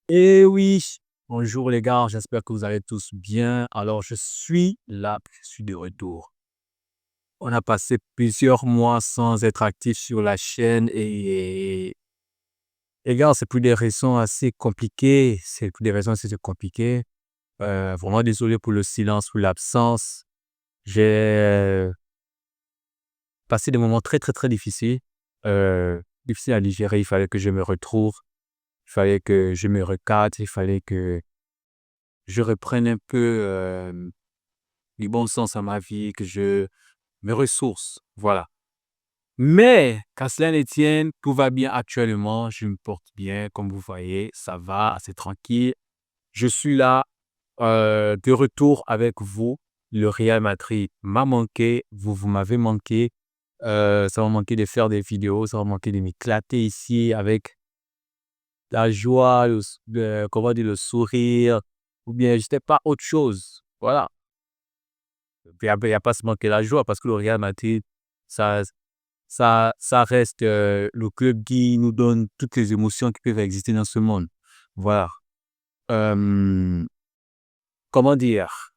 Et oui, bonjour les gars, j'espère que vous allez tous bien. Alors, je suis là, je suis de retour. On a passé plusieurs mois sans être actif sur la chaîne et les gars, c'est pour des raisons assez compliquées. C'est pour des raisons assez compliquées. Vraiment désolé pour le silence, pour l'absence. J'ai passé des moments très, très, très difficiles. Difficiles à digérer. Il fallait que je me retrouve. Il fallait que je me recadre. Il fallait que je reprenne un peu du bon sens à ma vie, que je me ressource. Voilà. Mais, qu'à cela ne tienne, tout va bien actuellement. Je me porte bien, comme vous voyez. Ça va, assez tranquille. Je suis là, de retour avec vous. Le Real Madrid m'a manqué. Vous m'avez manqué. Ça m'a manqué de faire des vidéos. Ça m'a manqué de m'éclater ici avec la joie, comment dire, le sourire. Ou bien, je n'étais pas autre chose. Voilà. Il y a pas seulement que la joie parce que le Real Madrid, ça ça reste, le club qui nous donne toutes les émotions qui peuvent exister dans ce monde. Voilà. Hem, comment dire?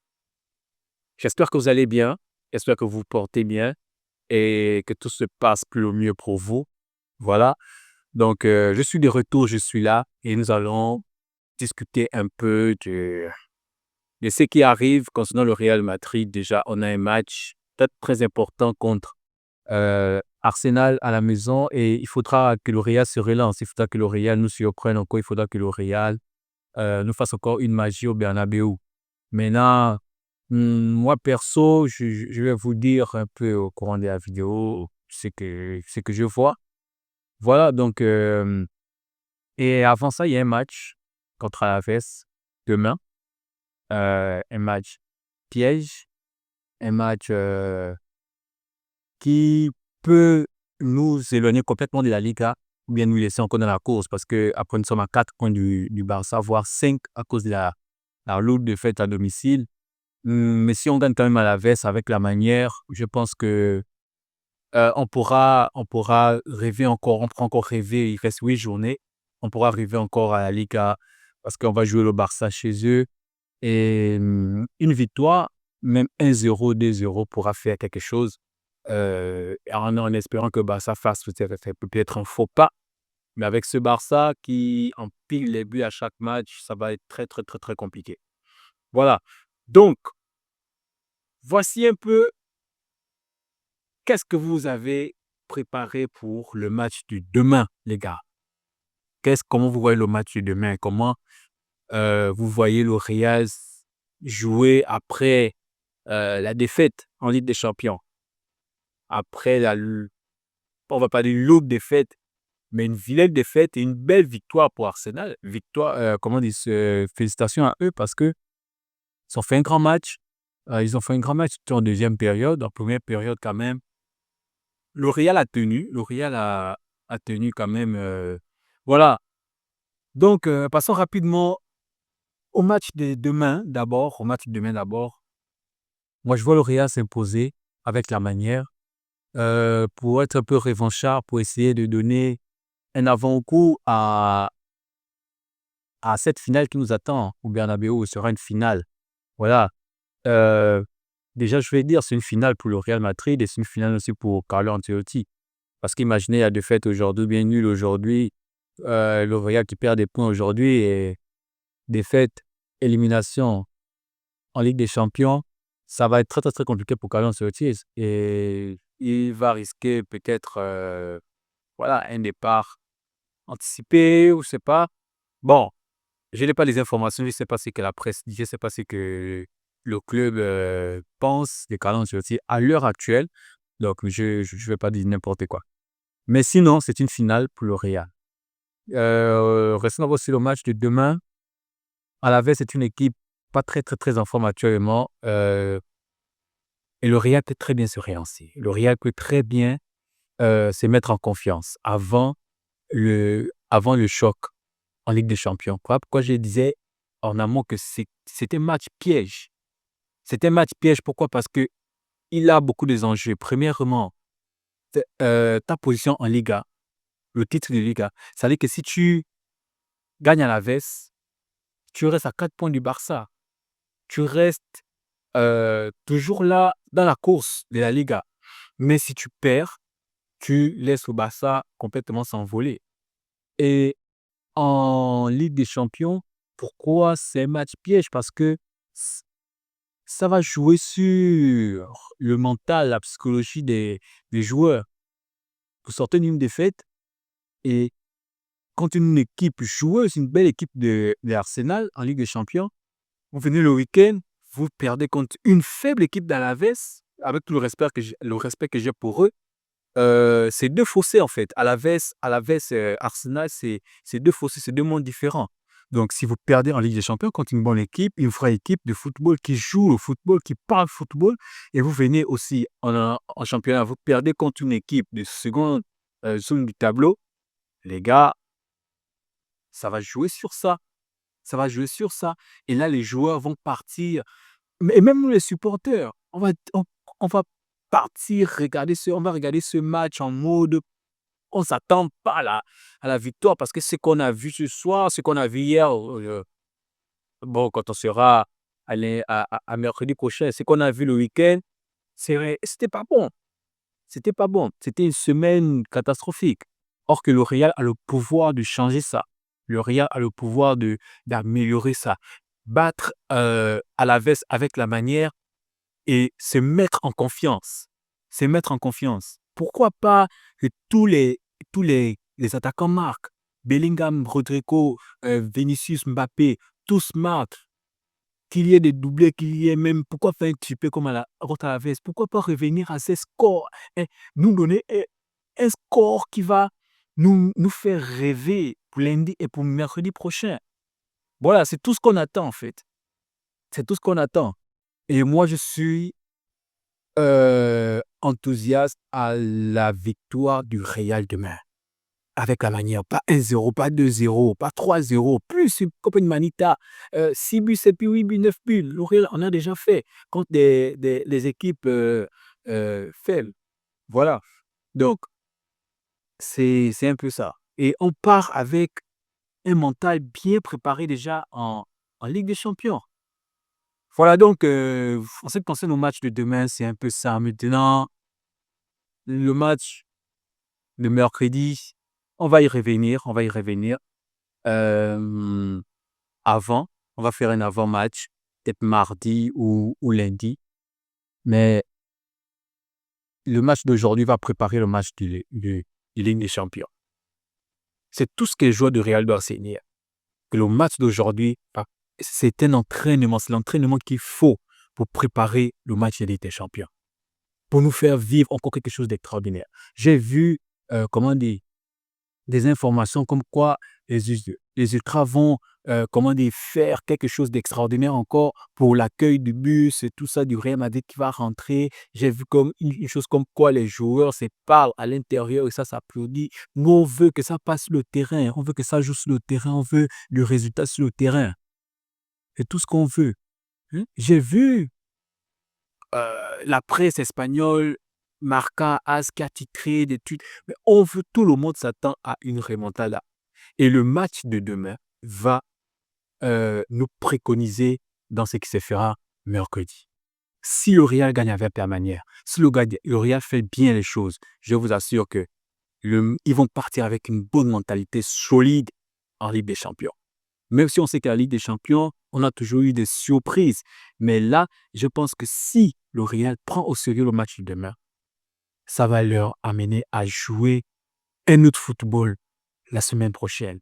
J'espère que vous allez bien, j'espère que vous vous portez bien et que tout se passe pour le mieux pour vous. Voilà. Donc, je suis de retour, je suis là et nous allons discuter un peu de ce qui arrive concernant le Real Madrid. Déjà, on a un match peut-être très important contre Arsenal à la maison et il faudra que le Real se relance. Il faudra que le Real nous surprenne encore. Il faudra que le Real nous fasse encore une magie au Bernabéu. Maintenant, moi perso, je vais vous dire un peu au courant de la vidéo ce que je vois. Voilà, donc, et avant ça, il y a un match contre Alaves demain. Un match piège, un match qui peut nous éloigner complètement de la Liga ou bien nous laisser encore dans la course parce qu'après nous sommes à 4 points du Barça, voire 5 à cause de la lourde défaite à domicile. Mais si on gagne quand même à la veste avec la manière, je pense que on pourra rêver encore, on pourra encore rêver, il reste 8 journées, on pourra rêver encore à la Liga parce qu'on va jouer le Barça chez eux et une victoire, même 1-0, 2-0 pourra faire quelque chose. En espérant que Barça fasse peut-être un faux pas. Mais avec ce Barça qui empile les buts à chaque match, ça va être très, très, très, très compliqué. Voilà. Donc, voici un peu qu'est-ce que vous avez préparé pour le match du demain, les gars. Comment vous voyez le match du demain? Comment vous voyez le Real jouer après la défaite en Ligue des Champions? Après on va pas dire lourde défaite, mais une vilaine défaite et une belle victoire pour Arsenal. Victoire, comment dire, félicitations à eux parce que ils ont fait un grand match. Ils ont fait un grand match surtout en deuxième période. En première période, quand même, le Real a tenu. Le Real a tenu quand même. Voilà. Donc, passons rapidement au match de demain d'abord. Au match de demain d'abord. Moi, je vois le Real s'imposer avec la manière pour être un peu revanchard, pour essayer de donner un avant-goût à cette finale qui nous attend au Bernabéu. Ce sera une finale. Voilà. Heu, déjà, je vais dire, c'est une finale pour le Real Madrid et c'est une finale aussi pour Carlo Ancelotti. Parce qu'imaginez la défaite aujourd'hui, bien nul aujourd'hui, le Real qui perd des points aujourd'hui et défaite, élimination en Ligue des Champions, ça va être très, très, très compliqué pour Carlo Ancelotti et il va risquer peut-être, voilà, un départ anticipé ou je sais pas. Bon, je n'ai pas les informations, je ne sais pas ce que la presse dit, je ne sais pas ce que le club, pense de Carlo Ancelotti à l'heure actuelle, donc je vais pas dire n'importe quoi. Mais sinon, c'est une finale pour le Real. Restons d'abord sur le match de demain. Alaves c'est une équipe pas très, très, très en forme actuellement, et le Real peut très bien se relancer. Le Real peut très bien, se mettre en confiance avant le choc en Ligue des Champions. Voilà pourquoi je disais en amont que c'était un match piège. C'était un match piège, pourquoi? Parce qu'il a beaucoup des enjeux. Premièrement, ta position en Liga, le titre de Liga. Ça veut dire que si tu gagnes à la veste, tu restes à 4 points du Barça. Tu restes toujours là dans la course de la Liga. Mais si tu perds, tu laisses le Barça complètement s'envoler. Et en Ligue des Champions, pourquoi c'est un match piège? Parce que ç ça va jouer sur le mental, la psychologie des joueurs. Vous sortez d'une défaite et quand une équipe joueuse, une belle équipe de Arsenal en Ligue des Champions, vous venez le week-end, vous perdez contre une faible équipe d'Alaves, avec tout le respect que j'ai pour eux. C'est 2 fossés en fait. Alaves, Arsenal, c'est 2 fossés, c'est 2 mondes différents. Donc si vous perdez en Ligue des Champions contre une bonne équipe, une vraie équipe de football qui joue au football, qui parle football et vous venez aussi en championnat, vous perdez contre une équipe de seconde, zone du tableau, les gars, ça va jouer sur ça. Ça va jouer sur ça et là, les joueurs vont partir, mais et même nous les supporters, on va partir on va regarder ce match en mode on s'attend pas à la victoire parce que ce qu'on a vu ce soir, ce qu'on a vu hier, bon, quand on sera à mercredi prochain, ce qu'on a vu le week-end, c'était pas bon. C'était pas bon. C'était une semaine catastrophique. Or que le Real a le pouvoir de changer ça. Le Real a le pouvoir d'améliorer ça. Battre Alaves avec la manière et se mettre en confiance. Se mettre en confiance. Pourquoi pas que les attaquants marquent? Bellingham, Rodrigo, Vinicius, Mbappé, tous marquent. Qu'il y ait des doublés, qu'il y ait même, pourquoi faire un petit peu comme contre Alaves? Pourquoi pas revenir à ces scores et nous donner un score qui va nous faire rêver pour lundi et pour mercredi prochain. Voilà, c'est tout ce qu'on attend en fait. C'est tout ce qu'on attend. Et moi, je suis enthousiaste à la victoire du Real demain. Avec la manière, pas 1-0, pas 2-0, pas 3-0, plus comme une manita, 6 buts, 7 buts, 8 buts, 9 buts. Le Real en a déjà fait contre des équipes faibles. Voilà. Donc, c'est un peu ça. Et on part avec un mental bien préparé déjà en Ligue des Champions. Voilà donc, en ce qui concerne le match de demain, c'est un peu ça. Maintenant, le match de mercredi, on va y revenir, on va y revenir. Avant, on va faire un avant-match, peut-être mardi ou lundi. Mais le match d'aujourd'hui va préparer le match de Ligue des Champions. C'est tout ce que les joueurs de Real doivent enseigner. Que le match d'aujourd'hui, c'est un entraînement, c'est l'entraînement qu'il faut pour préparer le match de Ligue des Champions. Pour nous faire vivre encore quelque chose d'extraordinaire. J'ai vu, comment dire, des informations comme quoi les ultras vont faire quelque chose d'extraordinaire encore pour l'accueil du bus et tout ça du Real Madrid qui va rentrer. J'ai vu comme une chose comme quoi les joueurs se parlent à l'intérieur et ça s'applaudit. Nous, on veut que ça passe sur le terrain, on veut que ça joue sur le terrain, on veut le résultat sur le terrain. C'est tout ce qu'on veut. Hein. J'ai vu la presse espagnole, Marca, AS qui a titré des tweets. Mais on veut, tout le monde s'attend à une remontada. Et le match de demain va nous préconiser dans ce qui se fera mercredi. Si le Real gagne avec la manière, si le Real fait bien les choses, je vous assure que ils vont partir avec une bonne mentalité solide en Ligue des Champions. Même si on sait qu'à la Ligue des Champions, on a toujours eu des surprises. Mais là, je pense que si le Real prend au sérieux le match de demain, ça va leur amener à jouer un autre football la semaine prochaine.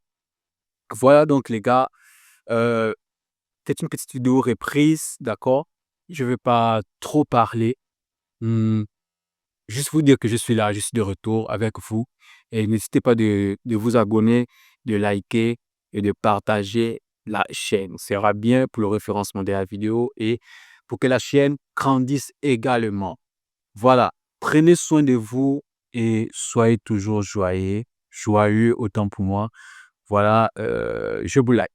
Voilà donc les gars, euh, peut-être une petite vidéo reprise, d'accord? Je ne vais pas trop parler. Hmm, Juste vous dire que je suis là, je suis de retour avec vous. Et n'hésitez pas de vous abonner, de liker et de partager la chaîne. Ce sera bien pour le référencement de la vidéo et pour que la chaîne grandisse également. Voilà, prenez soin de vous et soyez toujours joyeux autant pour moi. Voilà, je vous like.